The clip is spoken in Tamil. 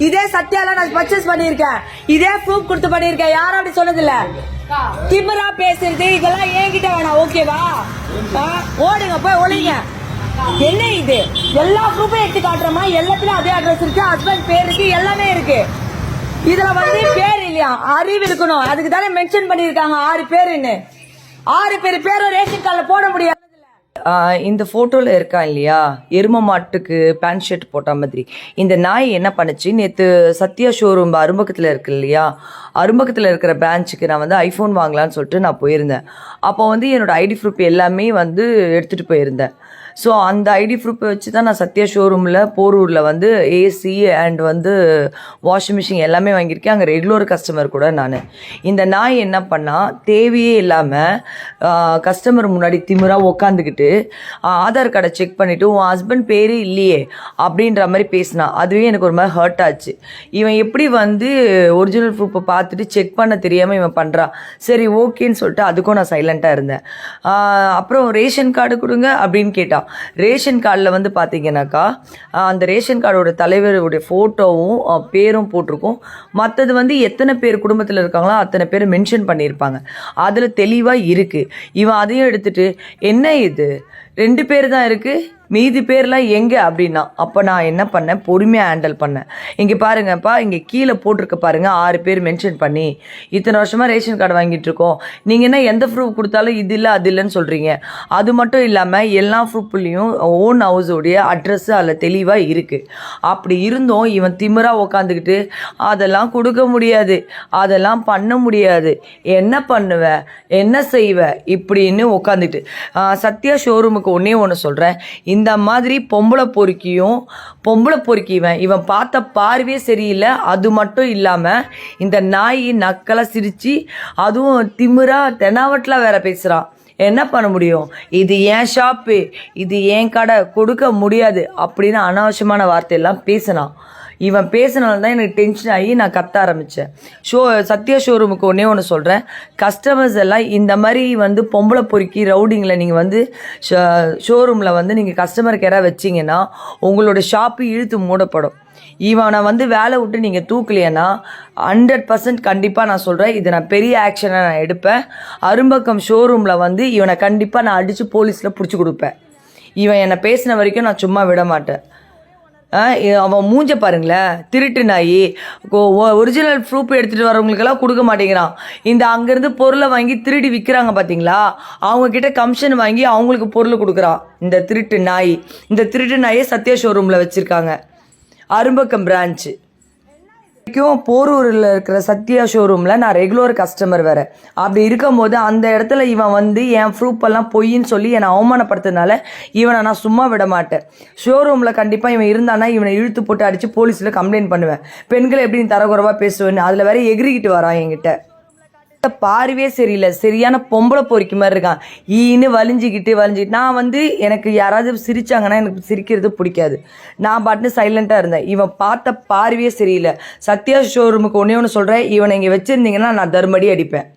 இதே சத்யால நான் பர்ச்சேஸ் பண்ணியிருக்கேன், இதே ப்ரூஃப் கொடுத்து பண்ணியிருக்கேன். யாரும் அப்படி சொன்னது இல்ல. திமிரா பேசுறது இதெல்லாம் என்கிட்ட வேணாம், ஓகேவா? ஓடுங்க, போய் ஒளிங்க. என்ன இது? எல்லா ப்ரூஃபும் எடுத்து காட்டுறோமா? எல்லாத்துலயும் அதே அட்ரஸ் இருக்கு, ஹஸ்பண்ட் பேர் இருக்கு, எல்லாமே இருக்கு. இதுல வந்து பேர் இல்லையா, அறிவு இருக்கணும். அதுக்கு தானே மென்ஷன் பண்ணிருக்காங்க 6 பேருன்னு. 6 பேரும் ரேஷன் கார்டுல போட முடியாது. இந்த ஃபோட்டோவில் இருக்கா இல்லையா, எரும மாட்டுக்கு பேண்ட் ஷர்ட் போட்ட மாதிரி இந்த நாய் என்ன பண்ணுச்சு, நேற்று சத்யா ஷோரூம் அரும்பக்கத்தில் இருக்கு இல்லையா, அரும்பக்கத்தில் இருக்கிற பிரான்ச்சுக்கு நான் வந்து ஐஃபோன் வாங்கலான்னு சொல்லிட்டு நான் போயிருந்தேன். அப்போ வந்து என்னோடய ஐடி ப்ரூஃப் எல்லாமே வந்து எடுத்துகிட்டு போயிருந்தேன். ஸோ அந்த ஐடி ப்ரூஃபை வச்சு தான் நான் சத்யா ஷோரூமில் போரூரில் வந்து ஏசி அண்ட் வந்து வாஷிங் மிஷின் எல்லாமே வாங்கியிருக்கேன். அங்கே ரெகுலர் கஸ்டமர் கூட நான். இந்த நாய் என்ன பண்ணால், தேவையே இல்லாமல் கஸ்டமர் முன்னாடி திமிராக உக்காந்துக்கிட்டு ஆதார் கார்டை செக் பண்ணிவிட்டு உன் ஹஸ்பண்ட் பேரே இல்லையே அப்படின்ற மாதிரி பேசினான். அதுவே எனக்கு ஒரு மாதிரி ஹர்ட் ஆச்சு. இவன் எப்படி வந்து ஒரிஜினல் ப்ரூஃபை பார்த்துட்டு செக் பண்ண தெரியாமல் இவன் பண்ணுறான். சரி ஓகேன்னு சொல்லிட்டு அதுக்கும் நான் சைலண்ட்டாக இருந்தேன். அப்புறம் ரேஷன் கார்டு கொடுங்க அப்படின்னு கேட்டான். ரேஷன் கார்டில் வந்து பார்த்தீங்கன்னாக்கா அந்த ரேஷன் கார்டோட தலைவருடைய ஃபோட்டோவும் பேரும் போட்டிருக்கும். மற்றது வந்து எத்தனை பேர் குடும்பத்தில் இருக்காங்களோ அத்தனை பேர் மென்ஷன் பண்ணியிருப்பாங்க. அதில் தெளிவாக இருக்குது. இவன் அதையும் எடுத்துகிட்டு என்ன இது 2 பேர் தான் இருக்குது, மீதி பேர்லாம் எங்கே அப்படின்னா, அப்போ நான் என்ன பண்ணேன், பொறுமையாக ஹேண்டில் பண்ணேன். இங்கே பாருங்கப்பா, இங்கே கீழே போட்டிருக்க பாருங்கள் 6 பேர் மென்ஷன் பண்ணி. இத்தனை வருஷமாக ரேஷன் கார்டு வாங்கிட்டுருக்கோம், நீங்கள் என்ன எந்த ப்ரூஃப் கொடுத்தாலும் இது இல்லை அது இல்லைன்னு சொல்கிறீங்க. அது மட்டும் இல்லாமல் எல்லா ப்ரூஃப்லேயும் ஓன் ஹவுஸோடைய அட்ரஸ்ஸு அதில் தெளிவாக இருக்குது. அப்படி இருந்தும் இவன் திமிராக உக்காந்துக்கிட்டு அதெல்லாம் கொடுக்க முடியாது, அதெல்லாம் பண்ண முடியாது, என்ன பண்ணுவ என்ன செய்வ இப்படின்னு உட்காந்துட்டு. சத்யா ஷோரூமுக்கு ஒன்று சொல்கிறேன், இந்த மாதிரி பொம்பளை பொறுக்கிவன் இவன் பார்த்த பார்வையே சரியில்லை. அது மட்டும் இல்லாமல் இந்த நாய் நக்கலை சிரித்து அதுவும் திமிரா தெனாவட்டில் வேற பேசுகிறான். என்ன பண்ண முடியும், இது ஏன் ஷாப்பு, இது ஏன் கடை, கொடுக்க முடியாது அப்படின்னு அனாவசியமான வார்த்தையெல்லாம் பேசினான். இவன் பேசினால தான் எனக்கு டென்ஷன் ஆகி நான் கத்த ஆரம்பித்தேன். சத்யா ஷோரூமுக்கு ஒன்று சொல்கிறேன், கஸ்டமர்ஸ் எல்லாம் இந்த மாதிரி வந்து பொம்பளை பொறுக்கி ரவுடிங்கில் நீங்கள் வந்து ஷோரூமில் வந்து நீங்கள் கஸ்டமருக்கு யாராவது வச்சிங்கன்னா உங்களோட ஷாப்பு இழுத்து மூடப்படும். இவனை வந்து வேலை விட்டு நீங்கள் தூக்கலையேன்னா 100% கண்டிப்பாக நான் சொல்கிறேன், இது நான் பெரிய ஆக்ஷனை நான் எடுப்பேன். அரும்பக்கம் ஷோரூமில் வந்து இவனை கண்டிப்பாக நான் அடித்து போலீஸில் பிடிச்சி கொடுப்பேன். இவன் என்னை பேசின வரைக்கும் நான் சும்மா விட மாட்டேன். அவன் மூஞ்ச பாருங்களேன், திருட்டு நாய். ஒரிஜினல் ப்ரூஃப் எடுத்துகிட்டு வரவங்களுக்கெல்லாம் கொடுக்க மாட்டேங்கிறான். இந்த அங்கேருந்து பொருளை வாங்கி திருடி விற்கிறாங்க பார்த்தீங்களா, அவங்கக்கிட்ட கமிஷன் வாங்கி அவங்களுக்கு பொருள் கொடுக்குறான் இந்த திருட்டு நாய். இந்த திருட்டு நாயை சத்யா ஷோரூமில் வச்சுருக்காங்க, அரும்பக்கம் பிரான்ச்சு. போரூரில் இருக்கிற சத்யா ஷோரூமில் நான் ரெகுலர் கஸ்டமர் வேறு. அப்படி இருக்கும்போது அந்த இடத்துல இவன் வந்து என் ப்ரூஃபெல்லாம் பொய்ன்னு சொல்லி என்னை அவமானப்படுத்துறதுனால இவனை நான் சும்மா விட மாட்டேன். ஷோரூமில் கண்டிப்பாக இவன் இருந்தானா இவனை இழுத்து போட்டு அடித்து போலீஸில் கம்ப்ளைண்ட் பண்ணுவேன். பெண்களை எப்படின்னு தரக்குறைவாக பேசுவேன்னு அதில் வேற எகிரிக்கிட்டு வரான் என்கிட்ட. பார்வையே சரியில்லை, சரியான பொம்பளை பொறுக்கி மாதிரி இருக்கான். ஈன்னு வலிஞ்சிக்கிட்டு நான் வந்து எனக்கு யாராவது சிரிச்சாங்கன்னா எனக்கு சிரிக்கிறது பிடிக்காது. நான் பாட்டுன்னு சைலண்ட்டாக இருந்தேன். இவன் பார்த்த பார்வையே சரியில்லை. சத்யா ஷோரூமுக்கு ஒன்று சொல்கிறேன், இவனை இங்கே வச்சுருந்தீங்கன்னா நான் தர்மடி அடிப்பேன்.